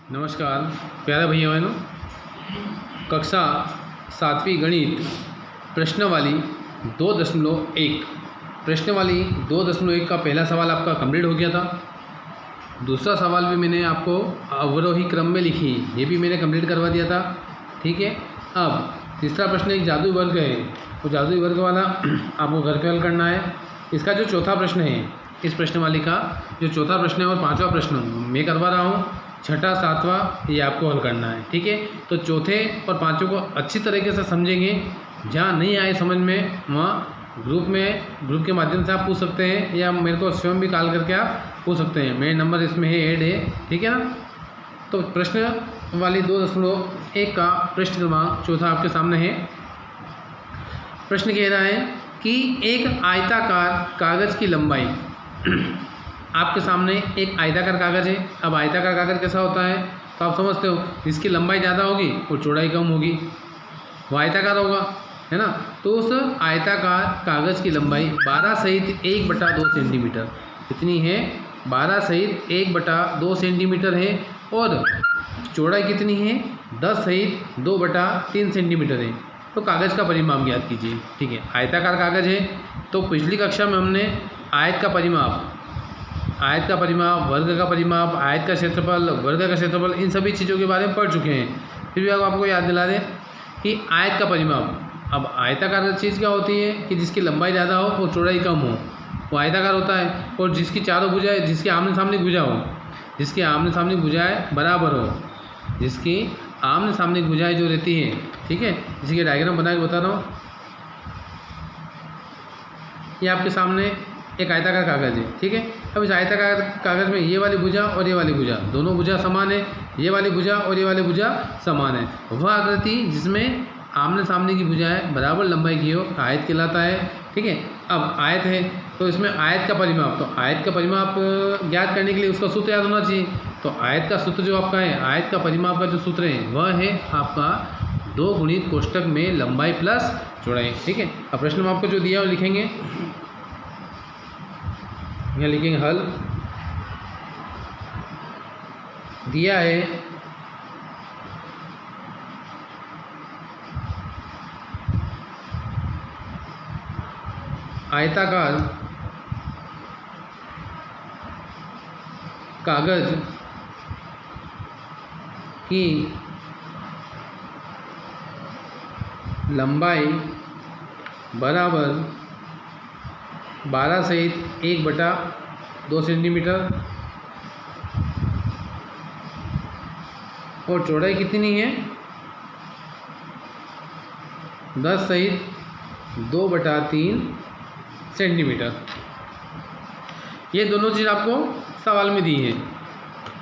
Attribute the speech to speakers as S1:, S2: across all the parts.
S1: नमस्कार प्यारे भैया बहनों, कक्षा 7वीं गणित प्रश्नावली 2.1 प्रश्नावली 2.1 का पहला सवाल आपका कंप्लीट हो गया था। दूसरा सवाल भी मैंने आपको अवरोही क्रम में लिखी, ये भी मैंने कंप्लीट करवा दिया था। ठीक है, अब तीसरा प्रश्न एक जादुई वर्ग है, वो जादुई वर्ग वाला आपको घर पे हल करना है। इसका जो चौथा प्रश्न है, इस प्रश्नवाली का जो चौथा प्रश्न है और पांचवा प्रश्न मैं करवा रहा हूँ, छठा सातवां ये आपको हल करना है। ठीक है, तो चौथे और पांचों को अच्छी तरीके से समझेंगे। जहाँ नहीं आए समझ में वहाँ ग्रुप के माध्यम से आप पूछ सकते हैं, या मेरे को स्वयं भी कॉल करके आप पूछ सकते हैं। मेरे नंबर इसमें है, ऐड है। ठीक है ना। तो प्रश्न वाली 2.1 का प्रश्न क्रमांक चौथा आपके सामने है। प्रश्न कह रहा है कि एक आयताकार कागज़ की लंबाई आपके सामने एक आयताकार कागज़ है। अब आयताकार कागज़ कैसा होता है तो आप समझते हो, जिसकी लंबाई ज़्यादा होगी और चौड़ाई कम होगी, वो आयताकार होगा, है ना। तो उस आयताकार कागज़ की लंबाई 12 सहित 1/2 सेंटीमीटर कितनी है? 12 सहित 1/2 सेंटीमीटर है। और चौड़ाई कितनी है? 10 सहित 2/3 सेंटीमीटर है। तो कागज़ का परिमाप ज्ञात कीजिए। ठीक है, आयताकार कागज़ है। तो पिछली कक्षा में हमने आयत का परिमाप, वर्ग का परिमाप, आयत का क्षेत्रफल, वर्ग का क्षेत्रफल, इन सभी चीज़ों के बारे में पढ़ चुके हैं। फिर भी आपको याद दिला दें कि आयत का परिमाप, अब आयताकार चीज़ क्या होती है कि जिसकी लंबाई ज़्यादा हो और चौड़ाई कम हो, वो आयताकार होता है। और जिसकी चारों भुजाएं, जिसकी आमने सामने भुजा हो, जिसकी आमने सामने भुजाएं बराबर हो, जिसकी आमने सामने भुजाएं जो रहती हैं, ठीक है, इसी के डायग्राम बना के बता रहा हूँ। ये आपके सामने एक आयताकार कागज़ है। ठीक है, अब इस आयताकार कागज़ में ये वाली भुजा और ये वाली भुजा, दोनों भुजा समान है। ये वाली भुजा और ये वाली भुजा समान है। वह आकृति जिसमें आमने सामने की भुजाएं बराबर लंबाई की हो आयत कहलाता है। ठीक है, अब आयत है तो इसमें आयत का परिमाप, तो आयत का परिमाप ज्ञात करने के लिए उसका सूत्र याद होना चाहिए। तो आयत का सूत्र जो आपका है, आयत का परिमाप का जो सूत्र है वह है आपका 2 गुणित कोष्टक में लंबाई प्लस चौड़ाई। ठीक है, अब प्रश्न में आपको जो दिया वो लिखेंगे, यहाँ लिखेंगे हल। दिया है आयताकार कागज की लंबाई बराबर 12 सहित 1/2 सेंटीमीटर और चौड़ाई कितनी है? 10 सहित 2/3 सेंटीमीटर। ये दोनों चीज़ आपको सवाल में दी है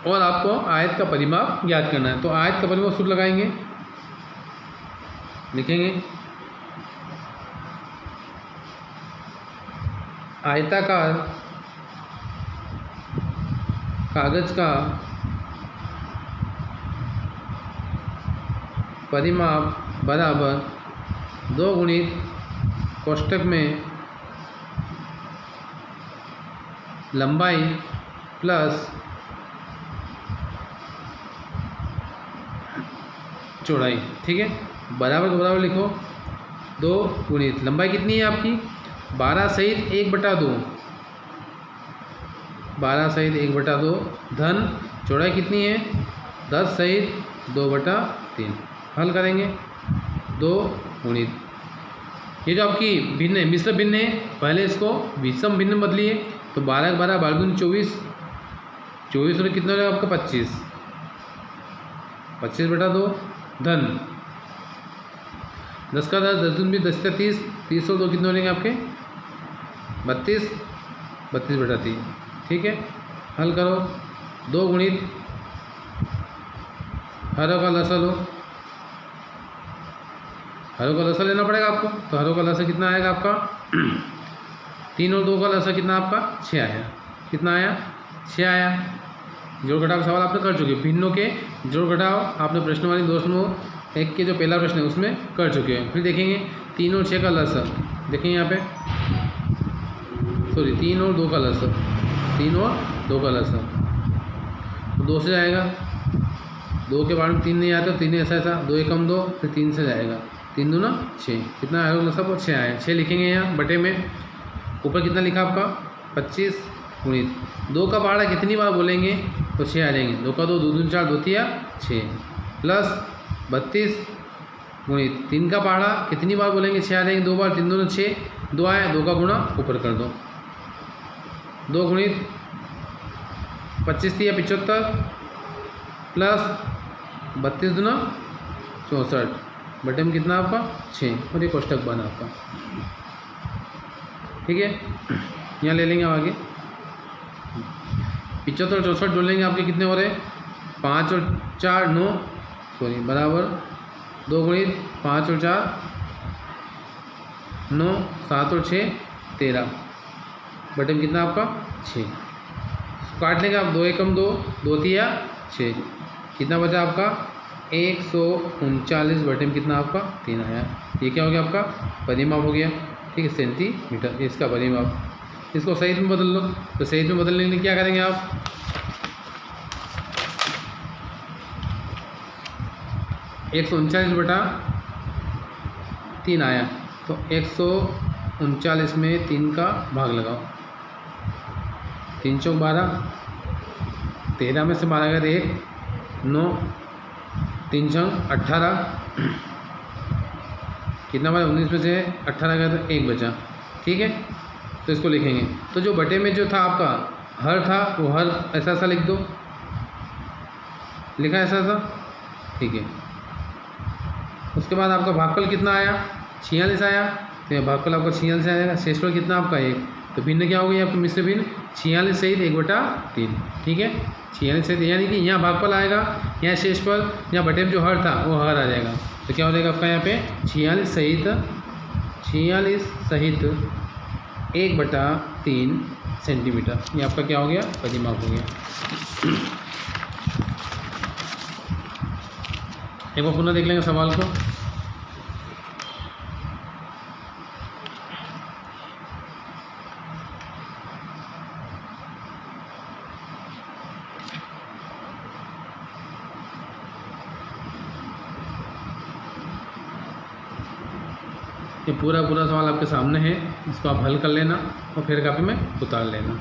S1: और आपको आयत का परिमाप ज्ञात करना है। तो आयत का परिमाप सूत्र लगाएंगे, लिखेंगे आयताकार कागज का परिमाप बराबर 2 गुणित कोष्टक में लंबाई प्लस चौड़ाई। ठीक है, बराबर को बराबर लिखो। 2 गुणित लंबाई कितनी है आपकी? 12 सहित 1/2, 12 सहित 1/2 धन चौड़ाई कितनी है? 10 सहित 2/3। हल करेंगे। 2 गुणित, ये जो आपकी भिन्न है, मिश्र भिन्न है, पहले इसको विषम भिन्न बदलिए। तो 12 के 12 12 24, 24 और कितना रहेगा आपका? 25, 25/2 धन 10 का 10, 10 भी 10 का 30, 30 और 2 कितने हो जाएंगे आपके? 32, 32/3। ठीक है, हल करो। 2 गुणित हरों का लसा लो, हरों का लसा लेना पड़ेगा आपको। तो हरों का लसा कितना आएगा आपका? 3 और 2 का लसा कितना आपका? 6 आया। कितना आया? 6 आया। जोड़ घटाव का सवाल आपने कर चुके, भिन्नों के जोड़ घटाव आपने प्रश्नवाली 2.1 के जो पहला प्रश्न है उसमें कर चुके हैं। फिर देखेंगे 3 और 6 का लसा, देखेंगे यहाँ पे, सॉरी 3 और 2 का लसा, 3 और 2 का लसा, तो 2 से आएगा 2 के पहाड़ में 3 नहीं आया तो 3 ऐसा ऐसा 2 एकम 2, फिर 3 से जाएगा 3 दूना 6, कितना आया सब 6 आया। 6 लिखेंगे यहाँ बटे में, ऊपर कितना लिखा आपका 25 गुणित 2 का पहाड़ा कितनी बार बोलेंगे तो 6 आ जाएंगे। 2 का 2, 2 दूनी 4, 2 तिया 6 प्लस 32 गुणित 3 का पहाड़ा कितनी बार बोलेंगे 6 आ जाएंगे 2 बार, 3 दूना 6, 2 आया, 2 का गुणा ऊपर कर दो, 2 गुणित 25 तिया 75 प्लस 32 दूना 64 बटे में कितना आपका 6, और ये कोष्टक बना आपका। ठीक है, यहाँ ले लेंगे आगे 75 और 64 जोड़ लेंगे, आपके कितने हो रहे 5 और 4 9 सॉरी बराबर 2 गुणित 5 और 4 9, 7 और 6 13 बटे में कितना आपका 6। काट लेंगे आप 2 एकम 2, 2 तिया 6, कितना बचा आपका 139 बटे में कितना आपका 3 आया। ये क्या हो गया आपका परिमाप हो गया। ठीक है, सेंटीमीटर इसका परिमाप। इसको सही में बदल लो, तो सही में बदलने के लिए क्या करेंगे आप 139 बटा 3 आया, तो 139 में 3 का भाग लगाओ, 3 चौक 12, 13 में से 12 गए 1 9, 3 छंग 18, कितना बचा 19 में से 18 गया तो 1 बचा। ठीक है, तो इसको लिखेंगे। तो जो बटे में जो था आपका हर था वो हर ऐसा ऐसा लिख दो, लिखा ऐसा ऐसा। ठीक है, उसके बाद आपका भागफल कितना आया 46 आया, तो यह भागफल आपका 46 आएगा। शेषफल कितना आपका 1, तो भिन्न क्या हो गई आपकी मिश्र भिन्न 46 सहित 1/3। ठीक है, 46 सहित, यानी कि यहाँ भागफल आएगा, यहाँ शेषफल, यहाँ बटे में जो हर था वो हर आ जाएगा। तो क्या हो जाएगा आपका यहाँ पे 46 सहित 1/3 सेंटीमीटर। ये आपका क्या हो गया परिमाप हो गया। एक बार पुनः देख लेंगे सवाल को। ये पूरा सवाल आपके सामने है, इसको आप हल कर लेना और फिर कापी में उतार लेना।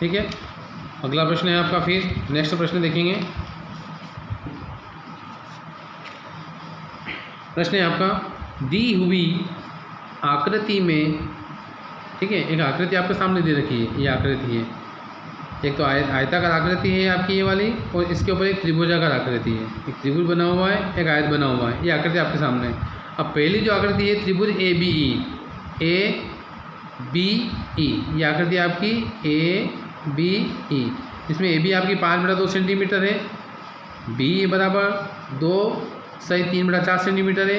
S1: ठीक है, अगला प्रश्न है आपका, फिर नेक्स्ट प्रश्न देखेंगे। प्रश्न है आपका दी हुई आकृति में। ठीक है, एक आकृति आपके सामने दे रखी है, ये आकृति है, एक तो आयताकार आकृति है आपकी ये वाली, और इसके ऊपर एक त्रिभुजाकार आकृति है। एक त्रिभुज बना हुआ है, एक आयत बना हुआ है, ये आकृति आपके सामने है। अब पहली जो आकृति है त्रिभुज ए बी ई, ये आकृति आपकी ABE, इसमें AB आपकी 5/2 सेंटीमीटर है, B बराबर 2 सही 3/4 सेंटीमीटर है,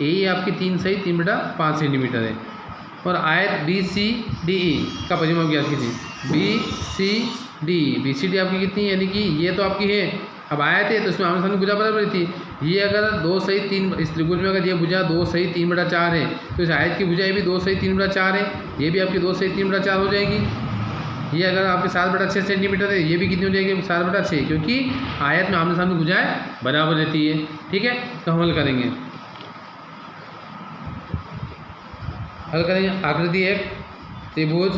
S1: AE आपकी 3 सही 3/5 सेंटीमीटर है, और आयत BCDE का परिमाप ज्ञात कीजिए। BCD आपकी कितनी, यानी कि ये तो आपकी है, अब आयत है तो इसमें आमने सामने भुजा बराबर थी। ये अगर 2 सही 3, इस त्रिभुज में अगर ये भुजा 2 सही 3/4 है, तो इस आयत की भुजा ये भी 2 सही 3/4 है, ये भी आपकी 2 सही 3/4 हो जाएगी। ये अगर आपके 7/6 सेंटीमीटर है, ये भी कितनी हो जाएगी 7/6, क्योंकि आयत में आमने सामने भुजाएं बराबर रहती है। ठीक है, तो हम हल करेंगे आकृति एक त्रिभुज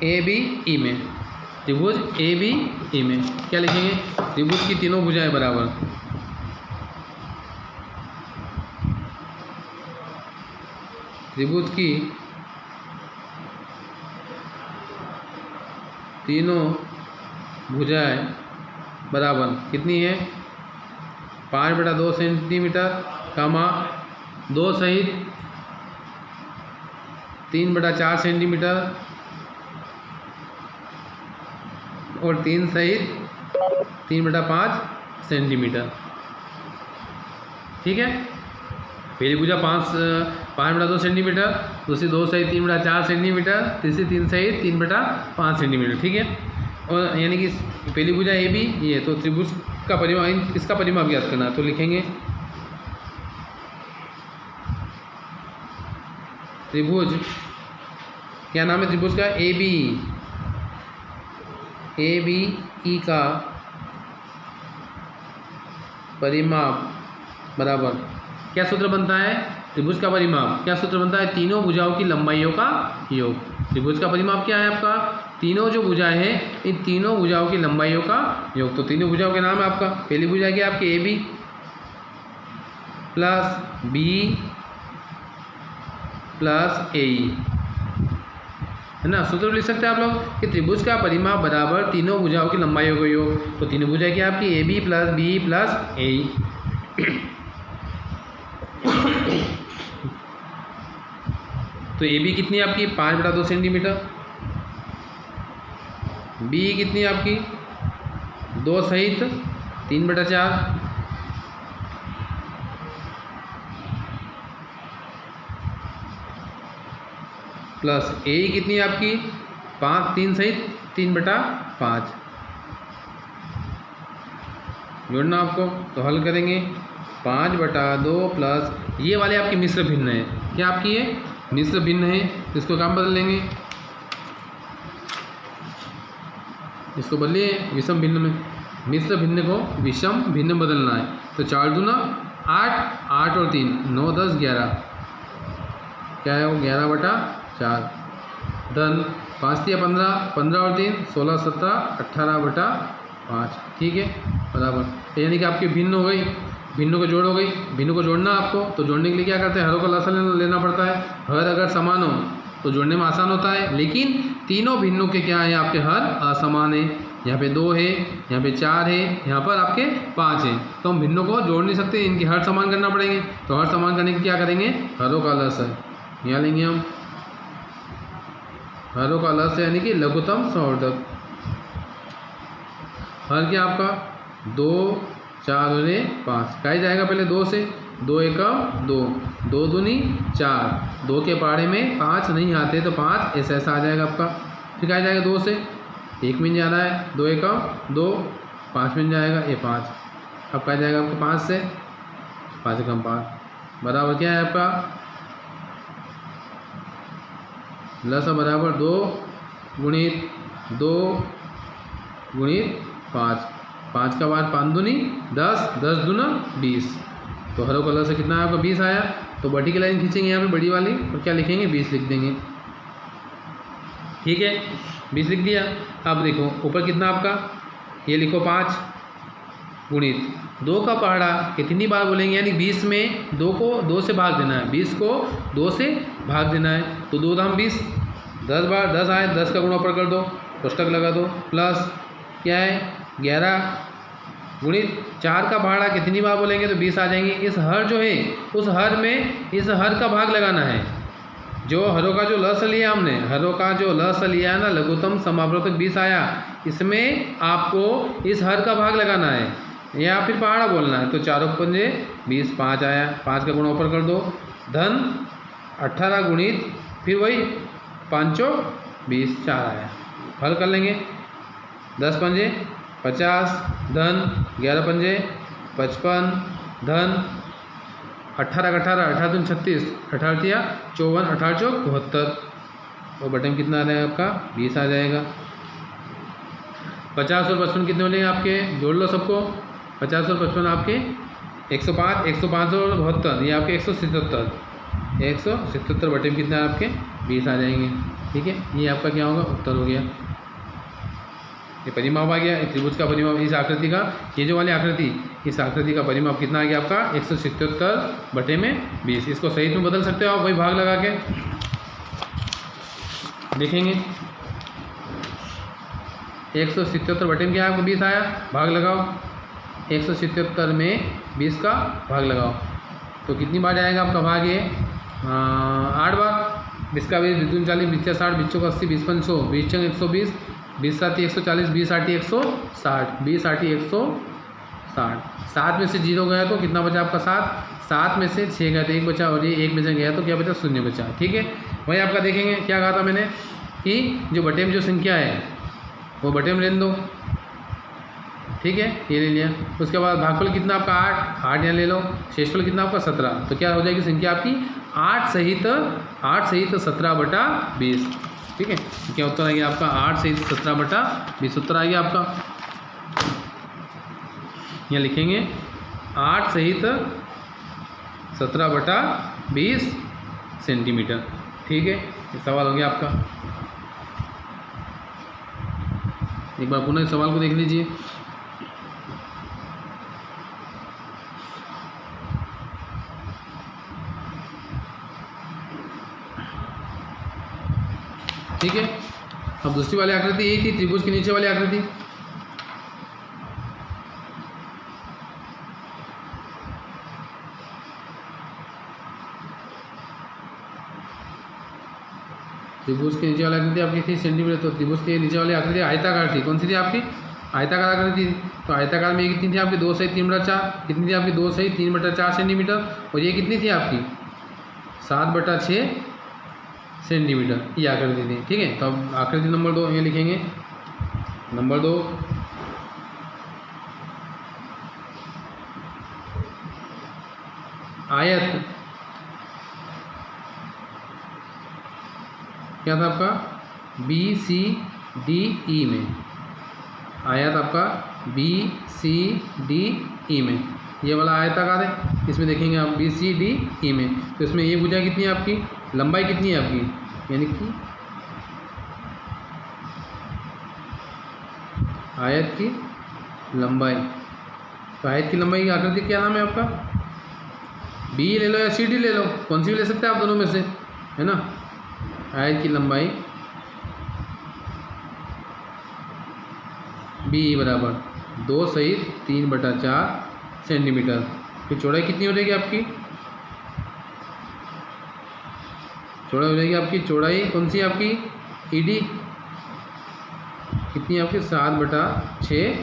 S1: ABE में, त्रिभुज ABE में क्या लिखेंगे, त्रिभुज की तीनों भुजाएं बराबर, त्रिभुज की तीनों भुजाएं बराबर कितनी है 5/2 सेंटीमीटर, कामा 2 सहित 3/4 सेंटीमीटर और 3 सहित 3/5 सेंटीमीटर। ठीक है, पहली भुजा 5/2 सेंटीमीटर, दूसरी 2 सहित 3/4 सेंटीमीटर, तीसरी 3 सहित 3/5 सेंटीमीटर। ठीक है, और यानी कि पहली भुजा AB ये, तो त्रिभुज का परिमाप, इसका परिमाप ज्ञात करना, तो लिखेंगे त्रिभुज, क्या नाम है त्रिभुज का, AB ए बी ई का परिमाप बराबर क्या सूत्र बनता है? त्रिभुज का परिमाप क्या सूत्र बनता है? तीनों भुजाओं की लंबाइयों का योग। त्रिभुज का परिमाप क्या है आपका? तीनों जो भुजाएं हैं इन तीनों भुजाओं की लंबाइयों का योग। तो तीनों भुजाओं के नाम है आपका, पहली भुजा क्या है आपकी A B plus B plus A E, है ना। सूत्र लिख सकते हैं आप लोग कि त्रिभुज का परिमाप बराबर तीनों भुजाओं की लंबाइयों का योग। तो तीनों भुजाएं क्या आपकी? ए बी प्लस ए ई। तो ए बी कितनी है आपकी? 5/2 सेंटीमीटर। बी कितनी है आपकी? 2 सहित 3/4। प्लस ए कितनी है आपकी? 3 सहित 3/5। जोड़ना आपको, तो हल करेंगे 5/2 प्लस ये वाले आपके मिश्र भिन्न है। क्या आपकी ये मिश्र भिन्न है? इसको काम बदल लेंगे, इसको बदलिए विषम भिन्न में। मिश्र भिन्न को विषम भिन्न बदलना है। तो 4 दूना 8, 8 और 3 9 10 11, क्या है वो 11/4। धन 5 3 15, 15 और 3 16 17 18/5। ठीक है, बराबर। यानी कि आपकी भिन्न हो गई, भिन्नों को जोड़ हो गई। भिन्नों को जोड़ना आपको, तो जोड़ने के लिए क्या करते हैं? हरों का लसा लेना पड़ता है। हर अगर समान हो तो जोड़ने में आसान होता है, लेकिन तीनों भिन्नों के क्या है? आपके हर असमान है। यहाँ पे 2 है, यहाँ पे 4 है, यहाँ पर आपके 5 है। तो हम भिन्नों को जोड़ नहीं सकते, इनके हर समान करना पड़ेंगे। तो हर समान करने के क्या करेंगे? हरों का लसा यहाँ लेंगे हम। हरों का लसा यानी कि लघुत्तम संवर्धक। हर क्या आपका? 2 4 और 5 क्या जाएगा? पहले 2 से 2 एकम 2, 2 दूनी 4, 2 के पहाड़े में 5 नहीं आते तो 5 ऐसा आ जाएगा आपका। फिर क्या जाएगा? 2 से 1 मिन जाना है, 2 एकम 2, 5 मिन जाएगा, ये 5। अब क्या जाएगा आपका? 5 से 5 एकम 5 बराबर क्या है आपका? लसा बराबर 2 गुणित 2 गुणित 5, 5 का बाद 5 दूनी 10, 10 दूना 20। तो हरों का लसा कितना है आपका? 20 आया। तो बटी की लाइन खींचेंगे यहाँ पे बड़ी वाली, और क्या लिखेंगे? 20 लिख देंगे। ठीक है, 20 लिख दिया। अब देखो ऊपर कितना आपका? ये लिखो 5 गुणित 2 का पहाड़ा कितनी बार बोलेंगे? यानी 20 में 2 को 2 से भाग देना है, 20 को 2 से भाग देना है। तो 2 दाम 20, 10 बार 10 आए, 10 का गुणा ऊपर कर दो, कोष्टक लगा दो, प्लस क्या है 11 गुणित 4 का भाड़ा कितनी बार बोलेंगे? तो 20 आ जाएंगे। इस हर जो है उस हर में इस हर का भाग लगाना है। जो हरों का जो लस लिया हमने, हरों का जो लस लिया है ना, लघुत्तम समावर्तक 20 आया, इसमें आपको इस हर का भाग लगाना है या फिर पहाड़ा बोलना है। तो 4 पंजे 20, 5 आया, 5 का गुणा ऊपर कर दो, धन 18 गुणित फिर वही 5 20 4 आया। हल कर लेंगे, 10 पंजे 50, धन 11 पंजे 55, धन 18 18 18 दून 36, 18 तिया 54, 18 चौक 72। और बटे में कितना आ जाएगा आपका? 20 आ जाएगा। 50 और 55 कितने बनेंगे आपके? जोड़ लो सबको। 50 और 55 आपके 105, 105 और 72 ये आपके 177, 177 बटे में कितना है आपके? 20 आ जाएंगे। ठीक है, ये आपका क्या होगा? उत्तर हो गया। ये परिमाप आ गया, त्रिभुज का परिमाप इस आकृति का, ये जो वाली आकृति, इस आकृति का परिमाप कितना आ गया आपका? 177 बटे में 20। इसको सहित में बदल सकते हो आप, वही भाग लगा के देखेंगे। 177 बटे में क्या आपको 20 आया, भाग लगाओ। 177 में 20 का भाग लगाओ तो कितनी बार जाएगा आपका भाग? ये 8 बार। 20 का 20, 2 40, 20 60, 20 80, 20 500, 20 120, 20 7 140, 20 8 160, 20 8 160। 7 में से 0 गया तो कितना बचा आपका? 7। 7 में से 6 गया तो 1 बचा, और ये 1 में से गया तो क्या बचा? 0 बचा। ठीक है, वही आपका देखेंगे क्या कहा था मैंने कि जो बटे में जो संख्या है वो बटे में लेने दो। ठीक है, ये ले लिया। उसके बाद भागफल कितना आपका? 8 यहाँ ले लो। शेषफल कितना आपका? 17। तो क्या हो जाएगी संख्या आपकी? 8 सहित 17 बटा 20। ठीक है, तो क्या उत्तर आ गया आपका 8 सहित 17/20 उत्तर आ गया आपका। यहाँ लिखेंगे 8 सहित 17/20 सेंटीमीटर। ठीक है, ये सवाल हो गया आपका। एक बार पुनः इस सवाल को देख लीजिए। ठीक है, अब दूसरी वाली आकृति यही थी, त्रिभुज के नीचे वाली आकृति। त्रिभुज के नीचे वाली आकृति आपकी थी सेंटीमीटर, तो त्रिभुज के नीचे वाली आकृति आयताकार थी। कौन सी थी आपकी? आयताकार आकृति थी। तो आयताकार में ये कितनी थी आपकी? 2 सही 3/4। कितनी थी आपकी? 2 सही 3/4 सेंटीमीटर। और ये कितनी थी आपकी? 7/6 सेंटीमीटर ये आकृति थी। ठीक है, तो अब आकृति नंबर 2 ये लिखेंगे। नंबर 2 आयत क्या था आपका? BCDE में। आयत आपका BCDE में, ये वाला आयताकार है। इसमें देखेंगे आप BCDE में, तो इसमें ये भुजा कितनी है आपकी? लंबाई कितनी है आपकी? यानी कि आयत की लंबाई। तो आयत की लंबाई की आकृति क्या नाम है आपका? B ले लो या CD ले लो, कौन सी भी ले सकते हैं आप दोनों में से, है ना। आयत की लंबाई BE बराबर 2 सहित 3/4 सेंटीमीटर। फिर चौड़ाई कितनी हो जाएगी आपकी? चौड़ाई हो जाएगी आपकी, चौड़ाई कौन सी है आपकी? ED कितनी है आपकी? 7/6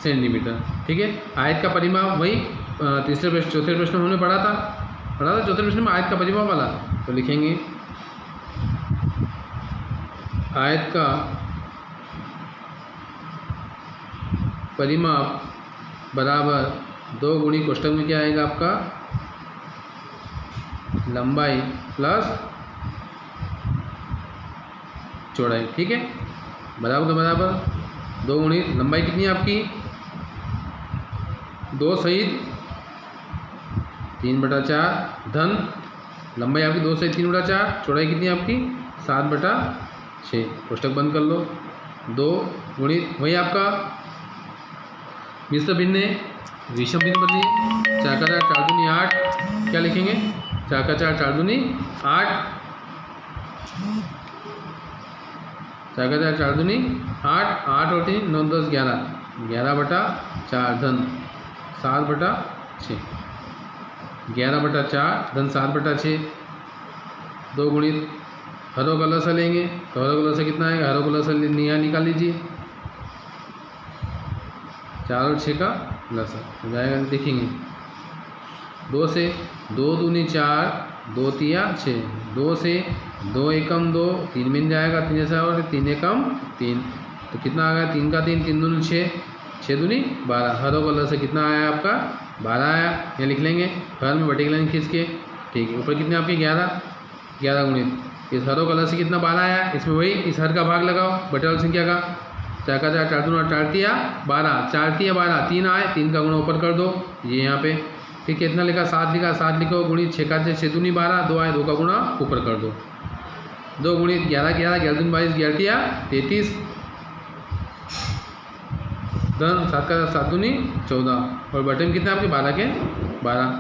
S1: सेंटीमीटर। ठीक है, आयत का परिमाप वही चौथे प्रश्न हमने पढ़ा था चौथे प्रश्न में आयत का परिमाप वाला। तो लिखेंगे आयत का परिमाप बराबर 2 गुणी कोष्ठक में क्या आएगा आपका? लंबाई प्लस चौड़ाई। ठीक है, बराबर का बराबर 2 गुणी लंबाई कितनी है आपकी? 2 सहित 3/4 धन लंबाई आपकी 2 सहित 3/4, चौड़ाई कितनी है आपकी? 7/6। कोष्ठक बंद कर लो। 2 गुणित वही आपका मिश्र भिन्न विषम भिन्न बदली 4 का 4 4 दूनी 8। क्या लिखेंगे? 4 का 4 4 दूनी 8। 4 का 4 4 दूनी 8, 8 और 3 9 10 11, 11/4 धन 7/6, 11/4 धन 7/6। 2 गुणित हरों का लसा लेंगे, तो हरों का लसा कितना आएगा? हरों का लसा यहाँ निकाल लीजिए, 4 और 6 का लसा हो जाएगा। देखेंगे 2 से 2 दूनी 4, 2 तिया 6, 2 से 2 एकम 2, 3 मिल जाएगा, 3 जैसा और 3 एकम 3, तो कितना आ गया? 3 का 3, 3 दूनी 6, 6 दूनी 12। हरों का लसा कितना आया आपका? 12 आया। यहाँ लिख लेंगे हर में वर्टिकल लाइन खींच के। ठीक है, ऊपर कितने आपके? 11, 11 गुणित इस हरों का लसा कितना? 12 आया। इसमें वही इस हर का भाग लगाओ बटे वाली संख्या का। 4 का 4 4 दूना 4 तिया 12, 4 तिया 12, 3 आए, 3 का गुणा ऊपर कर दो ये यहाँ पे। फिर कितना लिखा? 7 लिखा, 7 लिखो गुणित 6 का 6 दूनी 12, 2 आए, 2 का गुणा ऊपर कर दो। 2 गुणित 11 11, 11 दूनी 22, 11 तिया 33 धन 7 का 7 दूनी 14 और बटन कितने आपके? 12 के 12।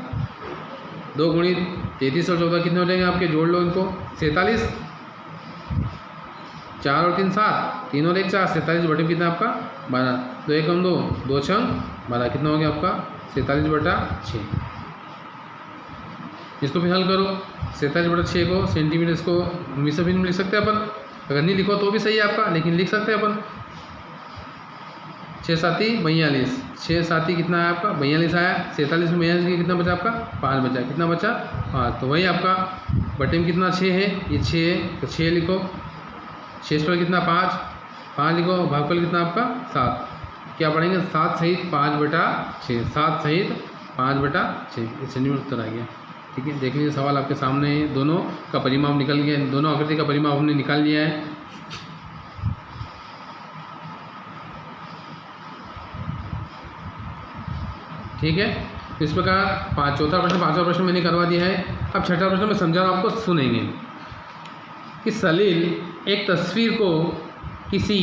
S1: 2 गुणित 33 और 14 कितने हो जाएंगे आपके? जोड़ लो इनको, 47। 4 और 3 7, 3 और 1 4, 47 बटे कितना आपका? 12। 2 एकम 2, 2 छंग 12, कितना हो गया आपका? 47/6। इसको भी हल करो। 47/6 को सेंटीमीटर को मिश्र भिन्न में लिख सकते हैं अपन। अगर नहीं लिखो तो भी सही है आपका, लेकिन लिख सकते हैं अपन। 6 7 42, 6 7 कितना है आपका? 42 आया। 47 में 42 कितना बचा आपका? 5 बचा। कितना बचा? 5। तो वही आपका बटे में कितना? 6 है, ये 6 है, तो 6 लिखो। 6 पर कितना? 5, 5 लिखो। भागफल कितना आपका? 7। क्या पढ़ेंगे? 7 सहित 5/6, 7 सहित 5/6 सेंटीमीटर उत्तर आ गया। ठीक है, देख लीजिए सवाल आपके सामने है। दोनों का परिमाप निकल गया, दोनों आकृति का परिमाप हमने निकाल लिया है। ठीक है, इस प्रकार चौथा प्रश्न, पांचवा प्रश्न मैंने करवा दिया है। अब छठा प्रश्न मैं समझा रहा हूँ, आपको सुनेंगे कि सलील एक तस्वीर को किसी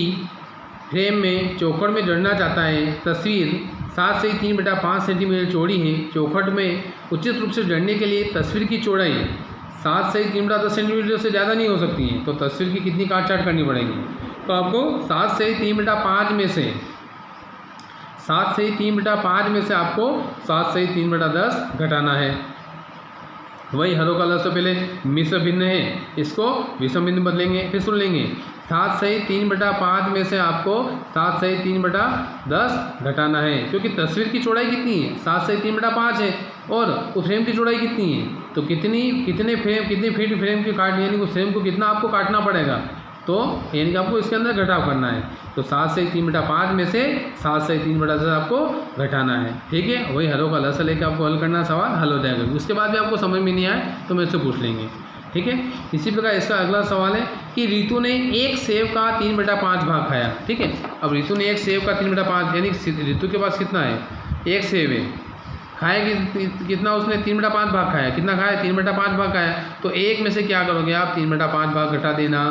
S1: फ्रेम में चौखट में जड़ना चाहता है। तस्वीर 7 से 3/5 सेंटीमीटर चौड़ी है। चौखट में उचित रूप से जड़ने के लिए तस्वीर की चौड़ाई 7 से 3/10 सेंटीमीटर से ज़्यादा नहीं हो सकती है। तो तस्वीर की कितनी काट छाट करनी पड़ेगी? तो आपको 7 से 3/5 में से 7 से 3/5 में से आपको 7 से 3/10 घटाना है। वही हरों का लस से पहले मिश्र भिन्न है, इसको विषम भिन्न बदलेंगे। फिर सुन लेंगे 7 से 3/5 में से आपको 7 से 3/10 घटाना है, क्योंकि तस्वीर की चौड़ाई कितनी है? 7 से 3/5 है और उस फ्रेम की चौड़ाई कितनी है? तो कितनी फीट फ्रेम की काट, यानी उस फ्रेम को कितना आपको काटना पड़ेगा, तो यानी कि आपको इसके अंदर घटाव करना है। तो 7 से 3/5 में से 7 से 3/10 आपको घटाना है। ठीक है, वही हरों का लस लेकर आपको हल करना, सवाल हल हो जाएगा। उसके बाद भी आपको समझ में नहीं आए तो मेरे से पूछ लेंगे। ठीक है, इसी प्रकार इसका अगला सवाल है कि रितु ने एक सेब का 3/5 भाग खाया। ठीक है, अब रितु ने एक सेब का 3/5, यानी रितु के पास कितना है? एक सेब है, खाया कितना उसने? 3/5 भाग खाया। कितना खाया? 3/5 भाग खाया। तो एक में से क्या करोगे आप? 3/5 भाग घटा देना।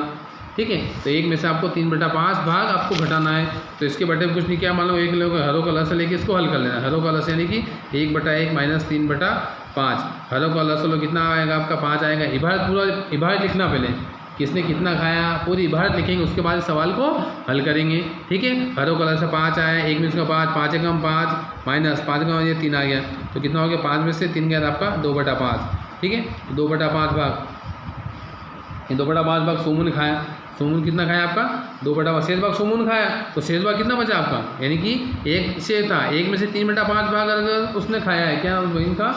S1: ठीक है, तो एक में से आपको 3/5 भाग आपको घटाना है। तो इसके बटे में कुछ नहीं किया, मान लो एक लोग हरों का लस लेके इसको हल कर लेना। हरों का लस यानी कि 1/1 माइनस 3/5। हरों का लस लो कितना आएगा आपका? 5 आएगा। इबारत पूरा इबारत लिखना पहले, किसने कितना खाया पूरी इबारत लिखेंगे, उसके बाद सवाल को हल करेंगे। ठीक है, हरों का लस 5 आया, एक में उसका 5, 5 एकम 5 माइनस 5 का 3 आ गया। तो कितना हो गया? 5 में से 3 गया आपका 2/5। ठीक है, 2/5 भाग, ये 2/5 भाग सोमू ने खाया। सोमू कितना खाया आपका? 2/5। शेष भाग सोमू ने खाया, तो शेष भाग कितना बचा आपका? यानी कि एक शेष था, एक में से 3/5 भाग अगर उसने खाया है, क्या इनका?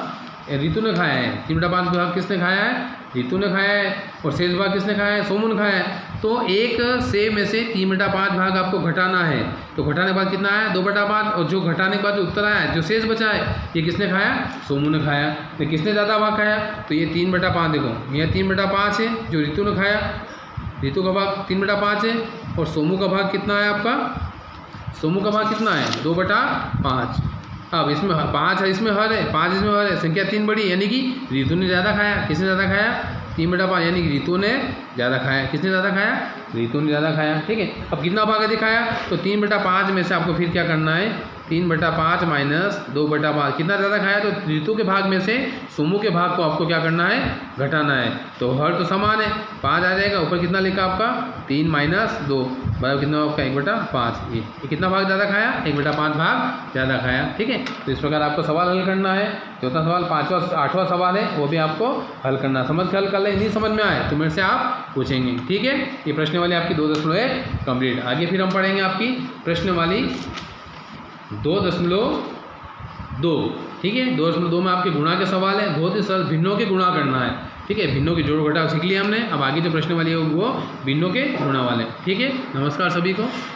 S1: रितु ने खाया है। 3/5 भाग किसने खाया है? रितु ने खाया है। और शेष भाग किसने खाया है? सोमू ने खाया है। तो एक सेब में से 3/5 भाग आपको घटाना है। तो घटाने के बाद कितना आया? 2/5। और जो घटाने के बाद जो उत्तर आया है, जो शेष बचा है, ये किसने खाया? सोमू ने खाया। तो किसने ज़्यादा भाग खाया? तो ये 3/5, देखो यह 3/5 है जो रितु ने खाया। रितु का भाग 3/5 है और सोमू का भाग कितना है आपका? सोमू का भाग कितना है? 2/5। अब इसमें 5 है, इसमें हर है, 5 इसमें हर है, संख्या 3 बड़ी, यानी कि रितु ने ज़्यादा खाया। किसने ज़्यादा खाया? 3/5, यानी कि रितु ने ज़्यादा खाया। किसने ज़्यादा खाया? रितु ने ज़्यादा खाया। ठीक है, अब कितना भाग दिखाया? तो 3/5 में से आपको फिर क्या करना है? 3/5 माइनस 2/5। कितना ज़्यादा खाया? तो रितु के भाग में से सोमू के भाग को आपको क्या करना है? घटाना है। तो हर तो समान है, 5 आ जाएगा। ऊपर कितना लिखा आपका? 3 माइनस 2 बराबर कितना आपका? 1/5। ये कितना भाग ज़्यादा खाया? 1/5 भाग ज़्यादा खाया। ठीक है, तो इस प्रकार आपको सवाल हल करना है। चौथा सवाल 8वां सवाल है, वो भी आपको हल करना। समझ के हल कर ले, नहीं समझ में आए तो मेरे से आप पूछेंगे। ठीक है, ये प्रश्न वाली आपकी 2.1 कंप्लीट। आगे फिर हम पढ़ेंगे आपकी प्रश्न वाली 2.2। ठीक है, 2.2 में आपके गुणा के सवाल है। बहुत ही सरल, भिन्नों के गुणा करना है। ठीक है, भिन्नों के जोड़ घटाव सीख लिया हमने। अब आगे जो प्रश्न वाली है वो भिन्नों के गुणा वाले। ठीक है, नमस्कार सभी को।